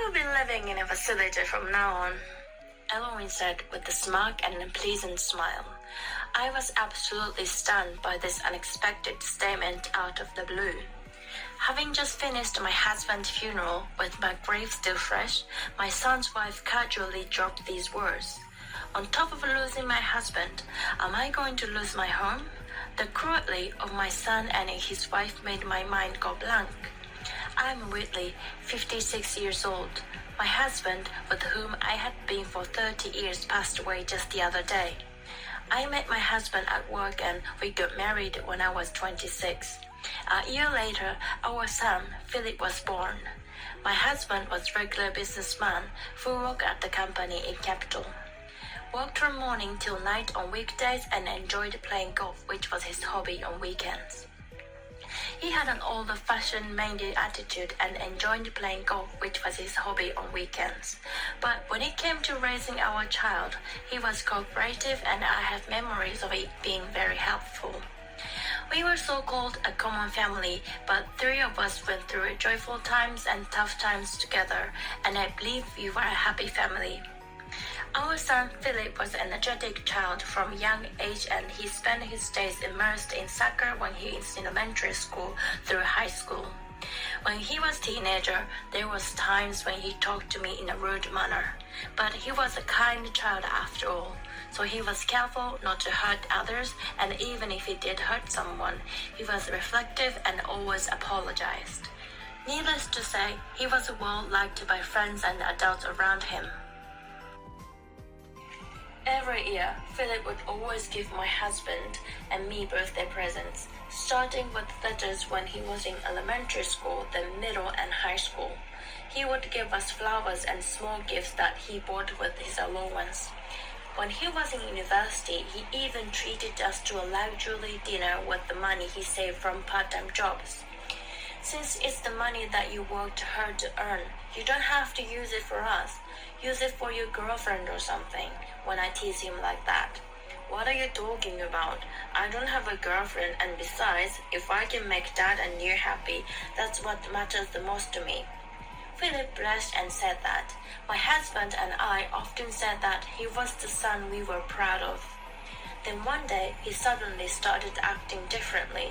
will be living in a facility from now on," Eloise said with a smirk and a pleasant smile. I was absolutely stunned by this unexpected statement out of the blue. Having just finished my husband's funeral with my grave still fresh, my son's wife casually dropped these words. On top of losing my husband, am I going to lose my home? The cruelty of my son and his wife made my mind go blank. I'm Whitley, 56 years old. My husband, with whom I had been for 30 years, passed away just the other day. I met my husband at work and we got married when I was 26. A year later, our son, Philip, was born. My husband was a regular businessman who worked at the company in Capital. Worked from morning till night on weekdays and enjoyed playing golf, which was his hobby on weekends. He had an old-fashioned minded attitude and enjoyed playing golf, which was his hobby on weekends. But when it came to raising our child, he was cooperative and I have memories of it being very helpful. We were so-called a common family, but three of us went through joyful times and tough times together, and I believe we were a happy family. Our son Philip was an energetic child from a young age and he spent his days immersed in soccer when he was in elementary school through high school. When he was a teenager, there was times when he talked to me in a rude manner, but he was a kind child after all, so he was careful not to hurt others, and even if he did hurt someone, he was reflective and always apologized. Needless to say, he was well liked by friends and adults around him. Every year, Philip would always give my husband and me birthday presents, starting with letters when he was in elementary school, then middle and high school. He would give us flowers and small gifts that he bought with his allowance. When he was in university, he even treated us to a luxury dinner with the money he saved from part-time jobs. Since it's the money that you worked hard to earn, you don't have to use it for us. Use it for your girlfriend or something, when I tease him like that. What are you talking about? I don't have a girlfriend, and besides, if I can make Dad and you happy, that's what matters the most to me. Philip blushed and said that. My husband and I often said that he was the son we were proud of. Then one day, he suddenly started acting differently.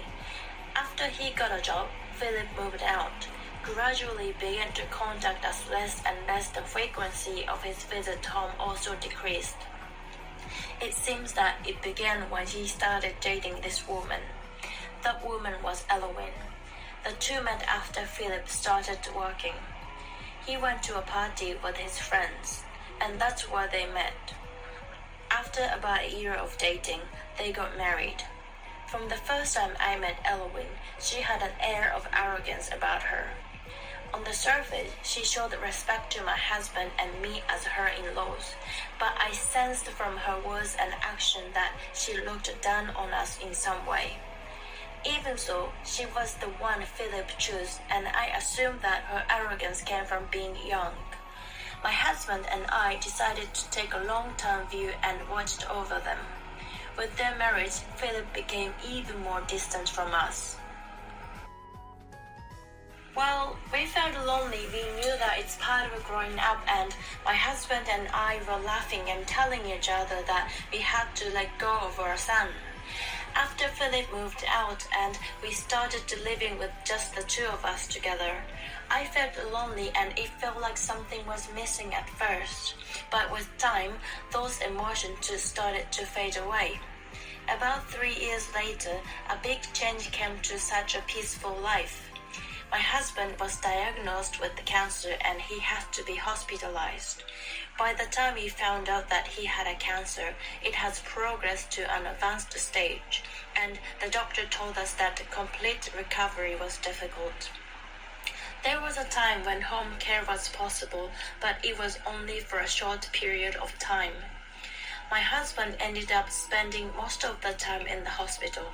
After he got a job, Philip moved out. Gradually began to contact us less and less. The frequency of his visit home also decreased. It seems that it began when he started dating this woman. That woman was Eloise. The two met after Philip started working. He went to a party with his friends, and that's where they met. After about a year of dating, they got married. From the first time I met Eloise, she had an air of arrogance about her. On the surface, she showed respect to my husband and me as her in-laws, but I sensed from her words and action that she looked down on us in some way. Even so, she was the one Philip chose, and I assumed that her arrogance came from being young. My husband and I decided to take a long-term view and watched over them. With their marriage, Philip became even more distant from us. Well, we felt lonely. We knew that it's part of growing up, and my husband and I were laughing and telling each other that we had to let go of our son. After Philip moved out and we started living with just the two of us together, I felt lonely and it felt like something was missing at first. But with time, those emotions just started to fade away. About 3 years later, a big change came to such a peaceful life. My husband was diagnosed with cancer and he had to be hospitalized. By the time we found out that he had a cancer, it has progressed to an advanced stage, and the doctor told us that complete recovery was difficult. There was a time when home care was possible, but it was only for a short period of time. My husband ended up spending most of the time in the hospital.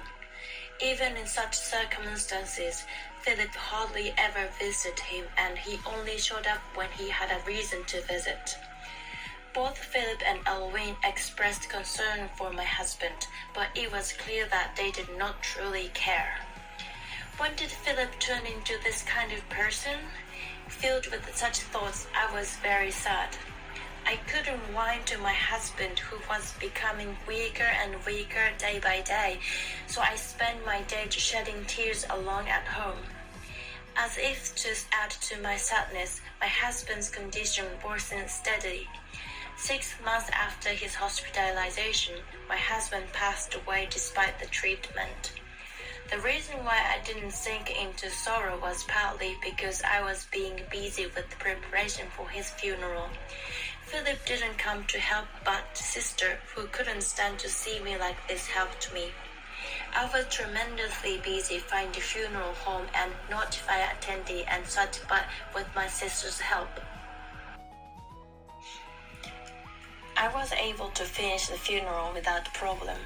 Even in such circumstances, Philip hardly ever visited him, and he only showed up when he had a reason to visit. Both Philip and Eloise expressed concern for my husband, but it was clear that they did not truly care. When did Philip turn into this kind of person? Filled with such thoughts, I was very sad. I couldn't whine to my husband, who was becoming weaker and weaker day by day, so I spent my day shedding tears alone at home. As if to add to my sadness, my husband's condition worsened steadily. 6 months after his hospitalization, my husband passed away despite the treatment. The reason why I didn't sink into sorrow was partly because I was being busy with the preparation for his funeral. Philip didn't come to help, but sister, who couldn't stand to see me like this, helped me. I was tremendously busy finding a funeral home and notify attendee and such, but with my sister's help, I was able to finish the funeral without problem.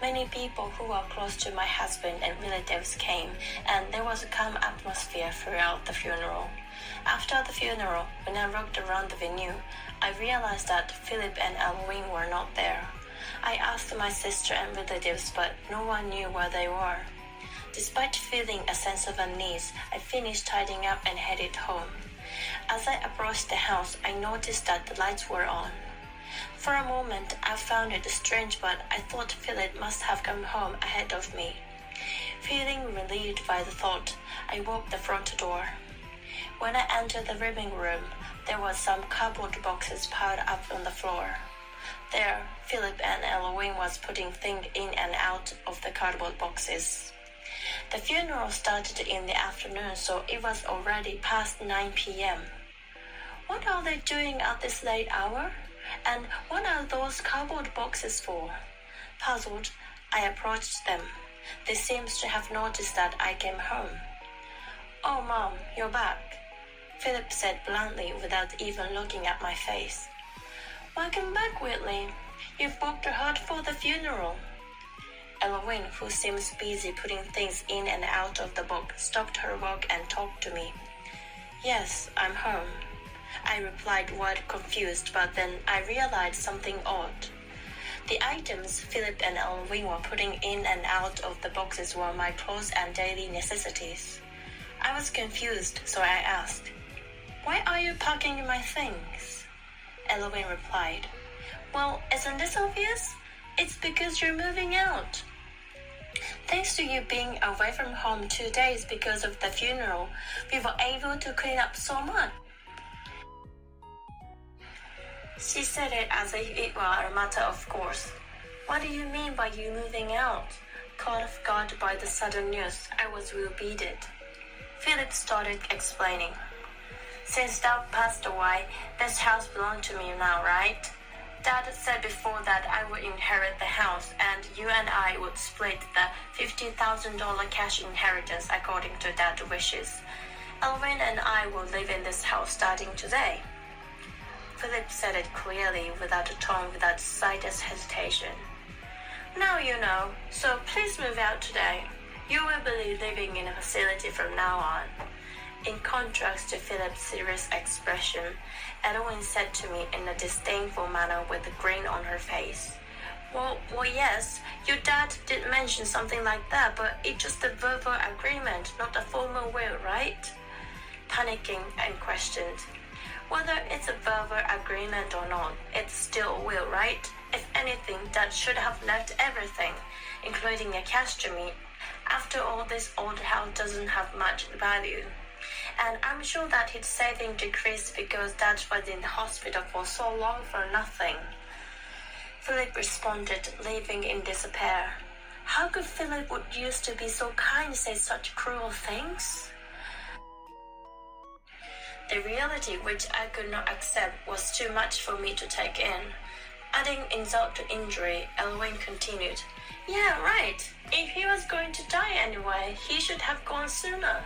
Many people who were close to my husband and relatives came, and there was a calm atmosphere throughout the funeral. After the funeral, when I walked around the venue, I realized that Philip and Eloise were not there. I asked my sister and relatives, but no one knew where they were. Despite feeling a sense of unease, I finished tidying up and headed home. As I approached the house, I noticed that the lights were on. For a moment, I found it strange, but I thought Philip must have come home ahead of me. Feeling relieved by the thought, I walked the front door. When I entered the living room, there was some cardboard boxes piled up on the floor. There, Philip and Eloise was putting things in and out of the cardboard boxes. The funeral started in the afternoon, so it was already past 9 p.m. What are they doing at this late hour? And what are those cardboard boxes for? Puzzled, I approached them. They seemed to have noticed that I came home. "Oh, Mom, you're back," Philip said bluntly without even looking at my face. "Welcome back, Whitley. You've worked hard for the funeral." Eloise, who seems busy putting things in and out of the box, stopped her work and talked to me. "Yes, I'm home," I replied, wide confused, but then I realized something odd. The items Philip and Eloise were putting in and out of the boxes were my clothes and daily necessities. I was confused, so I asked, "Why are you packing my things?" Eloise replied, "Well, isn't this obvious? It's because you're moving out. Thanks to you being away from home 2 days because of the funeral, we were able to clean up so much." She said it as if it were a matter of course. "What do you mean by you moving out?" Caught off guard by the sudden news, I was bewildered. Philip started explaining. "Since Dad passed away, this house belongs to me now, right? Dad said before that I would inherit the house, and you and I would split the $50,000 cash inheritance according to Dad's wishes. Elvin and I will live in this house starting today." Philip said it clearly, without a tone, without the slightest hesitation. "Now you know, so please move out today. You will be living in a facility from now on." In contrast to Philip's serious expression, Edwin said to me in a disdainful manner with a grin on her face, Well, yes, your dad did mention something like that, but it's just a verbal agreement, not a formal will, right?" Panicking and questioned, "Whether it's a verbal agreement or not, it's still a will, right? If anything, Dad should have left everything, including a cash to me. After all, this old house doesn't have much value. And I'm sure that his saving decreased because Dad was in the hospital for so long for nothing." Philip responded, leaving in despair. How could Philip, who used to be so kind, say such cruel things? The reality which I could not accept was too much for me to take in. Adding insult to injury, Elwyn continued, "Yeah, right. If he was going to die anyway, he should have gone sooner.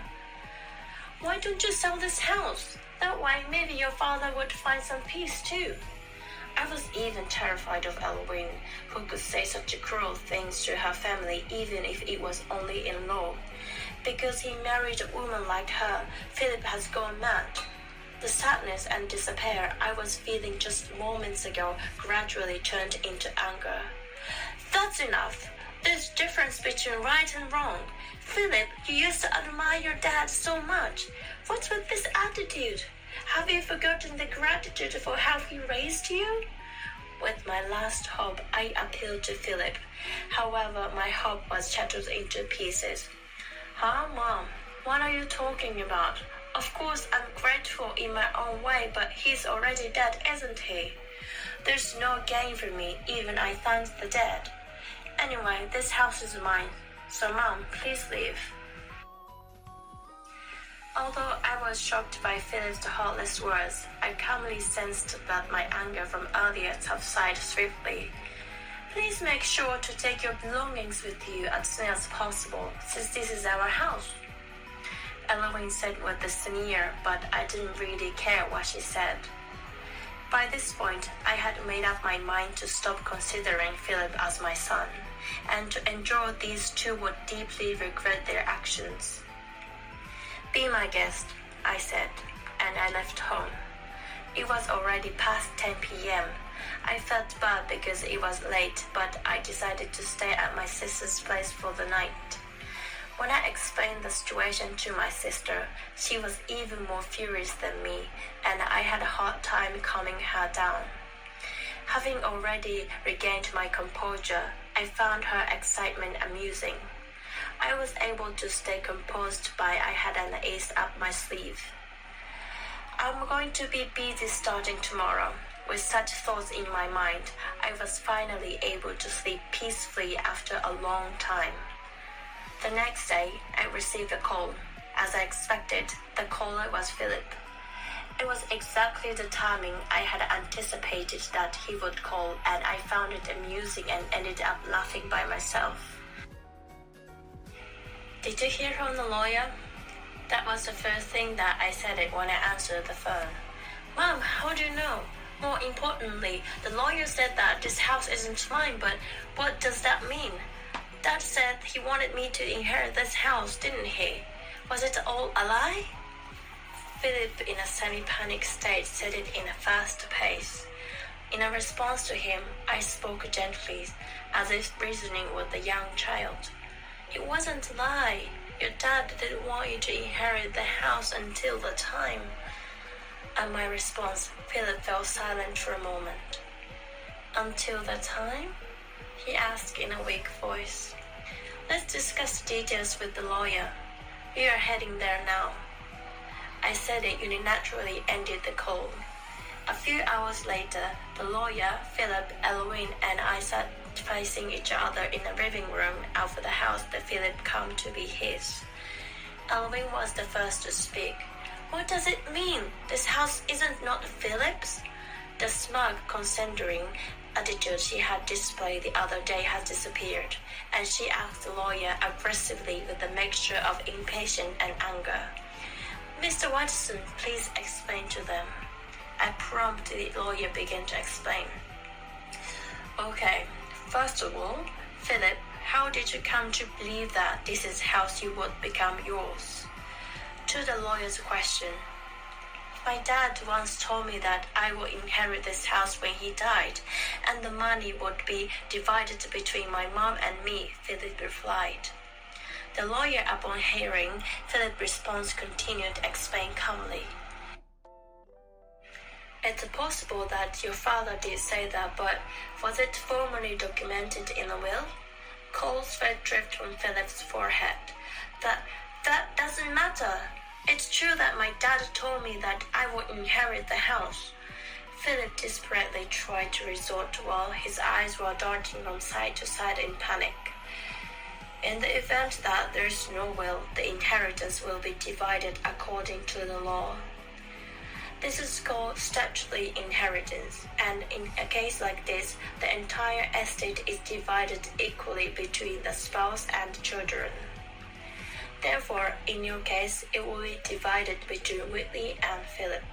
Why don't you sell this house? That way maybe your father would find some peace too." I was even terrified of Elwyn, who could say such cruel things to her family even if it was only in law. Because he married a woman like her, Philip has gone mad. The sadness and despair I was feeling just moments ago gradually turned into anger. "That's enough. There's difference between right and wrong. Philip, you used to admire your dad so much. What's with this attitude? Have you forgotten the gratitude for how he raised you? With my last hope, I appealed to Philip. However, my hope was shattered into pieces. Huh, Mom? What are you talking about? Of course, I'm grateful in my own way, but he's already dead, isn't he? There's no gain for me, even I thank the dead. Anyway, this house is mine, so Mom, please leave. Although I was shocked by Philip's heartless words, I calmly sensed that my anger from earlier subsided swiftly. Please make sure to take your belongings with you as soon as possible, since this is our house. Eloise said with a sneer, but I didn't really care what she said. By this point, I had made up my mind to stop considering Philip as my son, and to ensure these two would deeply regret their actions. Be my guest, I said, and I left home. It was already past 10 p.m. I felt bad because it was late, but I decided to stay at my sister's place for the night. When I explained the situation to my sister, she was even more furious than me, and I had a hard time calming her down. Having already regained my composure, I found her excitement amusing. I was able to stay composed by I had an ace up my sleeve. I'm going to be busy starting tomorrow. With such thoughts in my mind, I was finally able to sleep peacefully after a long time. The next day, I received a call. As I expected, the caller was Philip. It was exactly the timing I had anticipated that he would call, and I found it amusing and ended up laughing by myself. Did you hear from the lawyer? That was the first thing that I said it when I answered the phone. Mom, how do you know? More importantly, the lawyer said that this house isn't mine, but what does that mean? Dad said he wanted me to inherit this house, didn't he? Was it all a lie? Philip, in a semi-panic state, said it in a fast pace. In a response to him, I spoke gently, as if reasoning with a young child. It wasn't a lie. Your dad didn't want you to inherit the house until the time. At my response, Philip fell silent for a moment. Until the time? He asked in a weak voice. Let's discuss details with the lawyer. We are heading there now. I said it unilaterally ended the call. A few hours later, the lawyer, Philip, Eloise, and I sat facing each other in the living room of the house that Philip come to be his. Eloise was the first to speak. What does it mean? This house isn't not Philip's? The smug, condescending attitude she had displayed the other day has disappeared, and she asked the lawyer aggressively with a mixture of impatience and anger. Mr. Watson, please explain to them. I prompted the lawyer began to explain. Okay, first of all, Philip, how did you come to believe that this is house you would become yours? To the lawyer's question, my dad once told me that I would inherit this house when he died, and the money would be divided between my mom and me, Philip replied. The lawyer, upon hearing Philip's response, continued to explain calmly. It's possible that your father did say that, but was it formally documented in a will? Cold sweat dripped from Philip's forehead. That doesn't matter. It's true that my dad told me that I would inherit the house. Philip desperately tried to resort while his eyes were darting from side to side in panic. In the event that there is no will, the inheritance will be divided according to the law. This is called statutory inheritance, and in a case like this, the entire estate is divided equally between the spouse and children. Therefore, in your case, it will be divided between Whitley and Philip.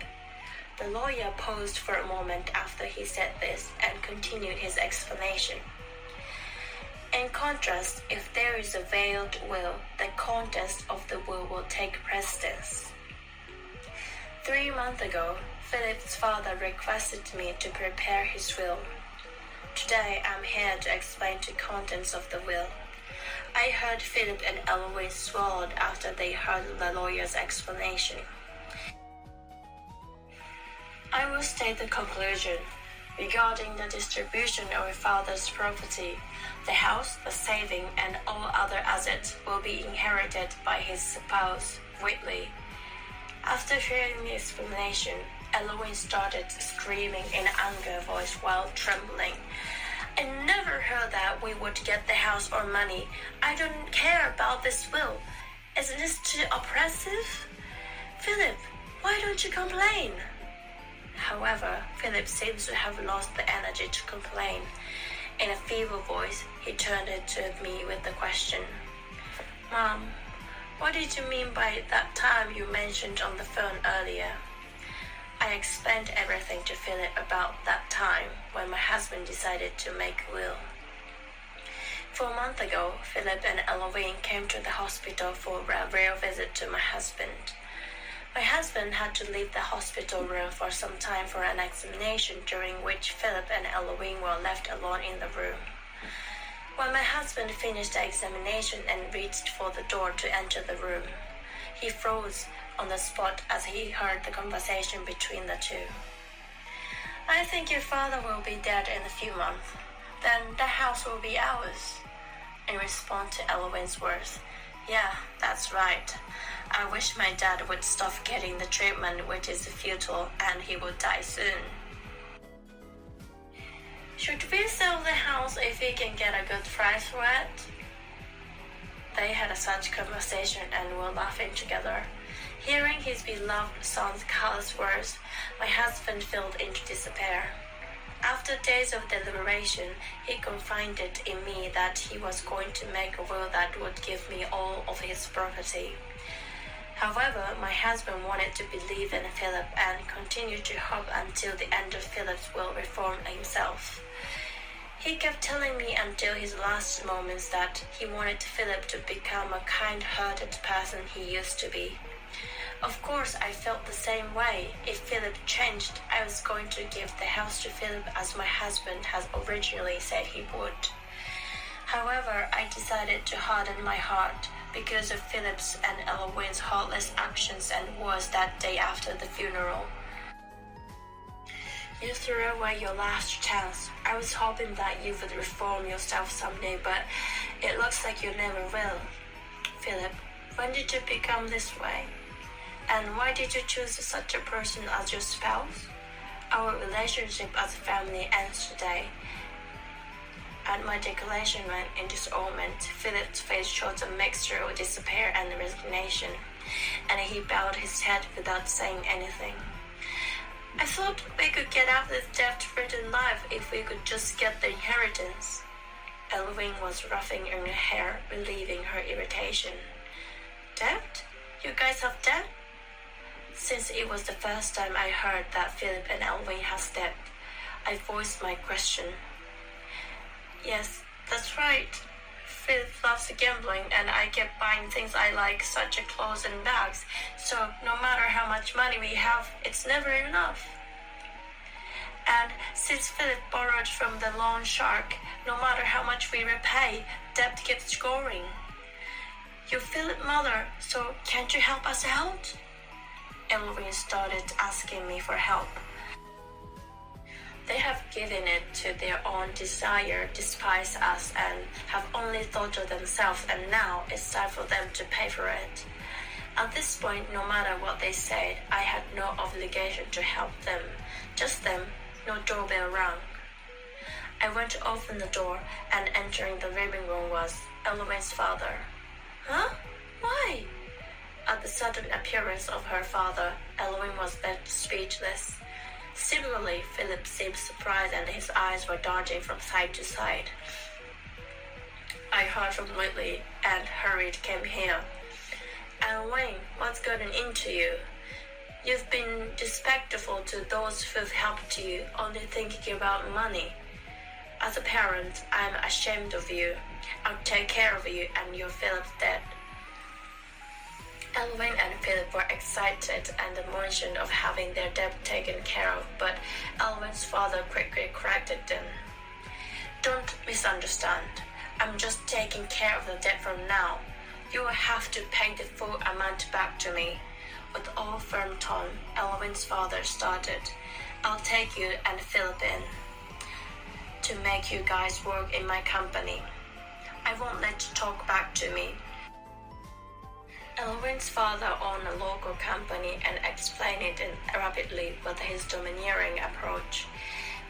The lawyer paused for a moment after he said this and continued his explanation. In contrast, if there is a veiled will, the contents of the will take precedence. 3 months ago, Philip's father requested me to prepare his will. Today, I'm here to explain the contents of the will. I heard Philip and Eloise swallowed after they heard the lawyer's explanation. I will state the conclusion. Regarding the distribution of your father's property, the house, the saving, and all other assets will be inherited by his spouse, Whitley. After hearing the explanation, Eloise started screaming in an angry voice while trembling. I never heard that we would get the house or money. I don't care about this will. Isn't this too oppressive? Philip, why don't you complain? However, Philip seems to have lost the energy to complain. In a feeble voice, he turned it to me with the question, Mom, what did you mean by that time you mentioned on the phone earlier? I explained everything to Philip about that time when my husband decided to make a will. 4 months ago, Philip and Eloise came to the hospital for a rare visit to my husband. My husband had to leave the hospital room for some time for an examination during which Philip and Eloise were left alone in the room. When my husband finished the examination and reached for the door to enter the room, he froze on the spot as he heard the conversation between the two. I think your father will be dead in a few months. Then the house will be ours. In response to Eloise's words, yeah, that's right. I wish my dad would stop getting the treatment which is futile and he would die soon. Should we sell the house if we can get a good price for it? They had such conversation and were laughing together. Hearing his beloved son's callous words, my husband fell into despair. After days of deliberation, he confided in me that he was going to make a will that would give me all of his property. However, my husband wanted to believe in Philip and continued to hope until the end of Philip's will reform himself. He kept telling me until his last moments that he wanted Philip to become a kind-hearted person he used to be. Of course, I felt the same way. If Philip changed, I was going to give the house to Philip as my husband had originally said he would. However, I decided to harden my heart because of Philip's and Eloise's heartless actions and words that day after the funeral. You threw away your last chance. I was hoping that you would reform yourself someday, but it looks like you never will. Philip, when did you become this way? And why did you choose such a person as your spouse? Our relationship as a family ends today. At my declaration went in disarmament, Philip's face showed a mixture of despair and resignation, and he bowed his head without saying anything. I thought we could get out of this debt-ridden life if we could just get the inheritance. Eloise was ruffling in her hair, relieving her irritation. Debt? You guys have debt? Since it was the first time I heard that Philip and Eloise has debt, I voiced my question. Yes, that's right. Philip loves gambling and I kept buying things I like, such as clothes and bags, so no matter how much money we have, it's never enough. And since Philip borrowed from the loan shark, no matter how much we repay, debt keeps growing. You're Philip's mother, so can't you help us out? Eloise started asking me for help. They have given it to their own desire, despise us, and have only thought of themselves, and now it's time for them to pay for it. At this point, no matter what they said, I had no obligation to help them. Just them, no doorbell rang. I went to open the door, and entering the living room was Eloise's father. Huh? Why? At the sudden appearance of her father, Eloise was left speechless. Similarly, Philip seemed surprised and his eyes were darting from side to side. I heard from Whitley and hurried came here. Eloise, what's gotten into you? You've been disrespectful to those who've helped you, only thinking about money. As a parent, I'm ashamed of you. I'll take care of you and your Philip's dead. Eloise and Philip were excited at the mention of having their debt taken care of, but Eloise's father quickly corrected them. Don't misunderstand. I'm just taking care of the debt from now. You will have to pay the full amount back to me." With all firm tone, Elwin's father started. "I'll take you and Philip in to make you guys work in my company. I won't let you talk back to me." Elwin's father owned a local company and explained it rapidly with his domineering approach.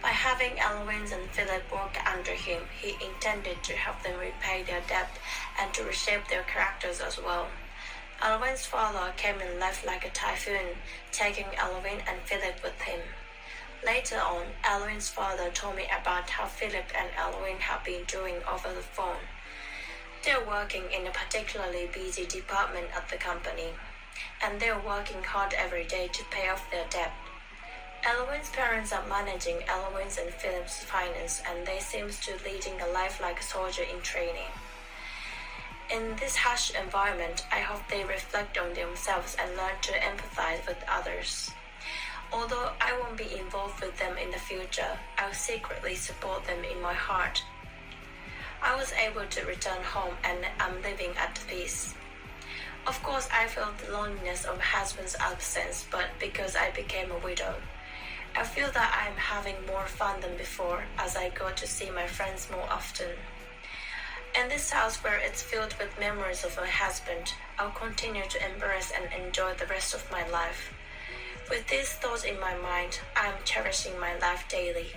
By having Elwin and Philip work under him, he intended to help them repay their debt and to reshape their characters as well. Elwin's father came and left like a typhoon, taking Elwin and Philip with him. Later on, Elwin's father told me about how Philip and Elwin have been doing over the phone. They're working in a particularly busy department at the company, and they're working hard every day to pay off their debt. Elwin's parents are managing Elwin's and Philip's finance, and they seem to leading a life like a soldier in training. In this harsh environment, I hope they reflect on themselves and learn to empathize with others. Although I won't be involved with them in the future, I'll secretly support them in my heart. I was able to return home and I'm living at peace. Of course, I felt the loneliness of my husband's absence, but because I became a widow, I feel that I am having more fun than before as I go to see my friends more often. In this house where it's filled with memories of my husband, I'll continue to embrace and enjoy the rest of my life. With these thoughts in my mind, I am cherishing my life daily.